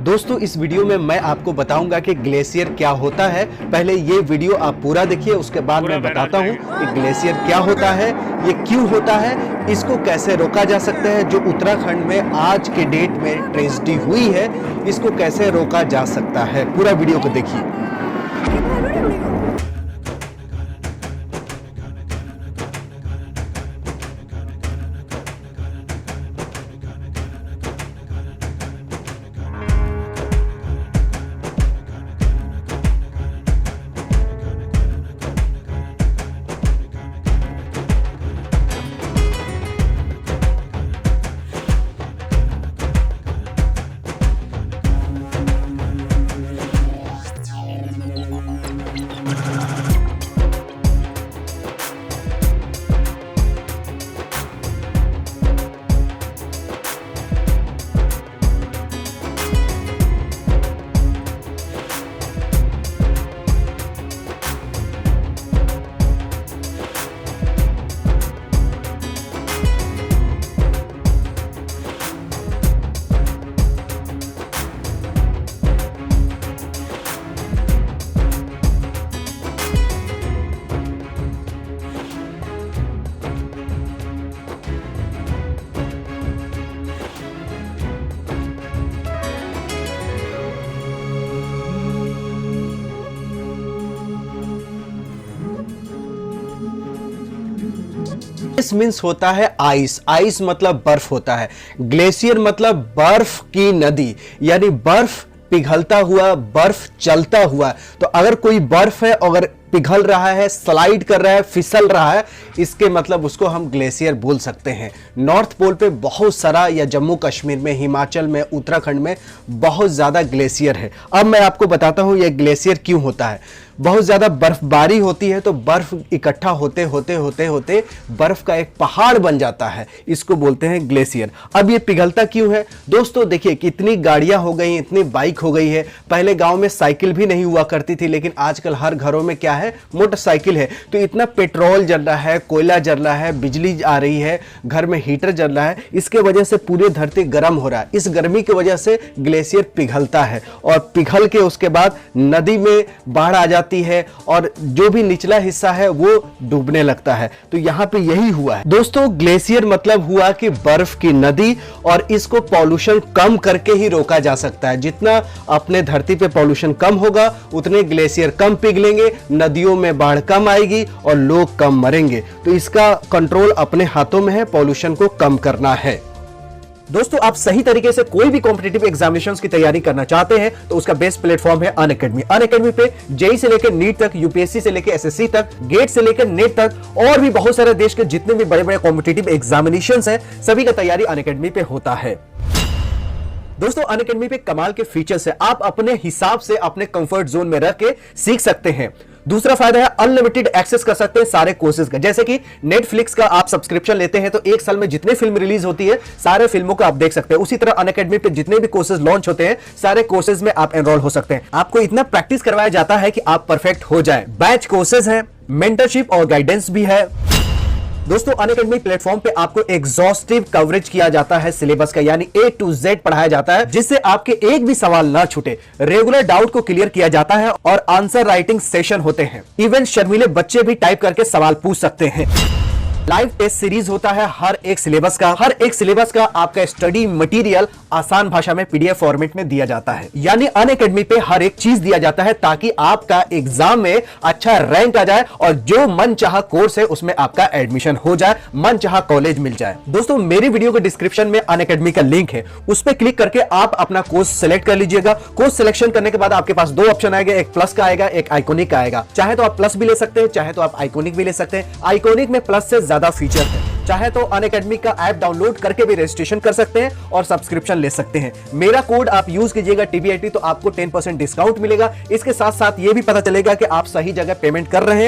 दोस्तों इस वीडियो में मैं आपको बताऊंगा कि ग्लेशियर क्या होता है। पहले ये वीडियो आप पूरा देखिए, उसके बाद मैं बताता हूं कि ग्लेशियर क्या होता है, ये क्यों होता है, इसको कैसे रोका जा सकता है। जो उत्तराखंड में आज के डेट में ट्रेजेडी हुई है, इसको कैसे रोका जा सकता है। पूरा वीडियो को देखिए। दिस मीन्स होता है आइस। आइस मतलब बर्फ होता है। ग्लेशियर मतलब बर्फ की नदी, यानी बर्फ पिघलता हुआ, बर्फ चलता हुआ। तो अगर कोई बर्फ है, अगर पिघल रहा है, स्लाइड कर रहा है, फिसल रहा है, इसके मतलब उसको हम ग्लेशियर बोल सकते हैं। नॉर्थ पोल पे बहुत सारा, या जम्मू कश्मीर में, हिमाचल में, उत्तराखंड में बहुत ज्यादा ग्लेशियर है। अब मैं आपको बताता हूं यह ग्लेशियर क्यों होता है। बहुत ज्यादा बर्फबारी होती है तो बर्फ इकट्ठा होते होते होते होते बर्फ का एक पहाड़ बन जाता है, इसको बोलते हैं ग्लेशियर। अब ये पिघलता क्यों है दोस्तों? देखिए कितनी गाड़ियां हो गई, इतनी बाइक हो गई है। पहले गांव में साइकिल भी नहीं हुआ करती थी, लेकिन आजकल हर घरों में क्या है, मोटरसाइकिल है। तो इतना पेट्रोल जल रहा है, कोयला जल रहा है, बिजली आ रही है, घर में हीटर जल रहा है, इसके वजह से पूरी धरती गर्म हो रहा है। इस गर्मी की वजह से ग्लेशियर पिघलता है और पिघल के उसके बाद नदी में बाढ़ आ जाती है और जो भी निचला हिस्सा है वो डूबने लगता है। तो यहां पे यही हुआ है दोस्तों। ग्लेशियर मतलब हुआ कि बर्फ की नदी, और इसको पॉल्यूशन कम करके ही रोका जा सकता है। जितना अपने धरती पे पॉल्यूशन कम होगा, उतने ग्लेशियर कम पिघलेंगे, नदियों में बाढ़ कम आएगी और लोग कम मरेंगे। तो इसका कंट्रोल अपने हाथों में है, पॉल्यूशन को कम करना है। दोस्तों आप सही तरीके से कोई भी कॉम्पिटिटिव एग्जामिनेशंस की तैयारी करना चाहते हैं तो उसका बेस्ट प्लेटफॉर्म है अनअकैडमी। अनअकैडमी पे जेईई से लेकर नीट तक, यूपीएससी से लेकर एसएससी तक, गेट से लेकर नेट तक, और भी बहुत सारे देश के जितने भी बड़े बड़े कॉम्पिटिटिव एग्जामिनेशंस हैं, सभी का तैयारी अनअकैडमी पे होता है। दोस्तों अनअकैडमी पे कमाल के फीचर्स है, आप अपने हिसाब से अपने कंफर्ट जोन में रह के सीख सकते हैं। दूसरा फायदा है अनलिमिटेड एक्सेस कर सकते हैं सारे कोर्सेज का। जैसे कि नेटफ्लिक्स का आप सब्सक्रिप्शन लेते हैं तो एक साल में जितने फिल्म रिलीज होती है, सारे फिल्मों को आप देख सकते हैं। उसी तरह अनअकैडमी पे जितने भी कोर्सेज लॉन्च होते हैं, सारे कोर्सेज में आप एनरोल हो सकते हैं। आपको इतना प्रैक्टिस करवाया जाता है कि आप परफेक्ट हो जाए। बैच कोर्सेज है, मेंटरशिप और गाइडेंस भी है। दोस्तों अनअकैडमी प्लेटफॉर्म पे आपको एग्जॉस्टिव कवरेज किया जाता है सिलेबस का, यानी A to Z पढ़ाया जाता है, जिससे आपके एक भी सवाल ना छूटे। रेगुलर डाउट को क्लियर किया जाता है और आंसर राइटिंग सेशन होते हैं। इवन शर्मीले बच्चे भी टाइप करके सवाल पूछ सकते हैं। लाइव टेस्ट सीरीज होता है हर एक सिलेबस का। हर एक सिलेबस का आपका स्टडी मटेरियल आसान भाषा में पीडीएफ फॉर्मेट में दिया जाता है। यानी अनअकैडमी पे हर एक चीज दिया जाता है ताकि आपका एग्जाम में अच्छा रैंक आ जाए और जो मन चाहा कोर्स है उसमें आपका एडमिशन हो जाए, मन चाहा कॉलेज मिल जाए। दोस्तों मेरी वीडियो के डिस्क्रिप्शन में अनअकैडमी का लिंक है, उस पर क्लिक करके आप अपना कोर्स सिलेक्ट कर लीजिएगा। कोर्स सिलेक्शन करने के बाद आपके पास दो ऑप्शन आएगा, एक प्लस का आएगा, एक आइकॉनिक का आएगा। चाहे तो आप प्लस भी ले सकते हैं, चाहे तो आप आइकॉनिक भी ले सकते हैं। आइकॉनिक में प्लस से ज्यादा फीचर है। चाहे तो अनअकैडमी का ऐप डाउनलोड करके भी रजिस्ट्रेशन कर सकते हैं और सब्सक्रिप्शन ले सकते हैं। मेरा कोड आप यूज कीजिएगा TBIT, तो आपको 10% डिस्काउंट मिलेगा। इसके साथ साथ ये भी पता चलेगा कि आप सही जगह पेमेंट कर रहे हैं।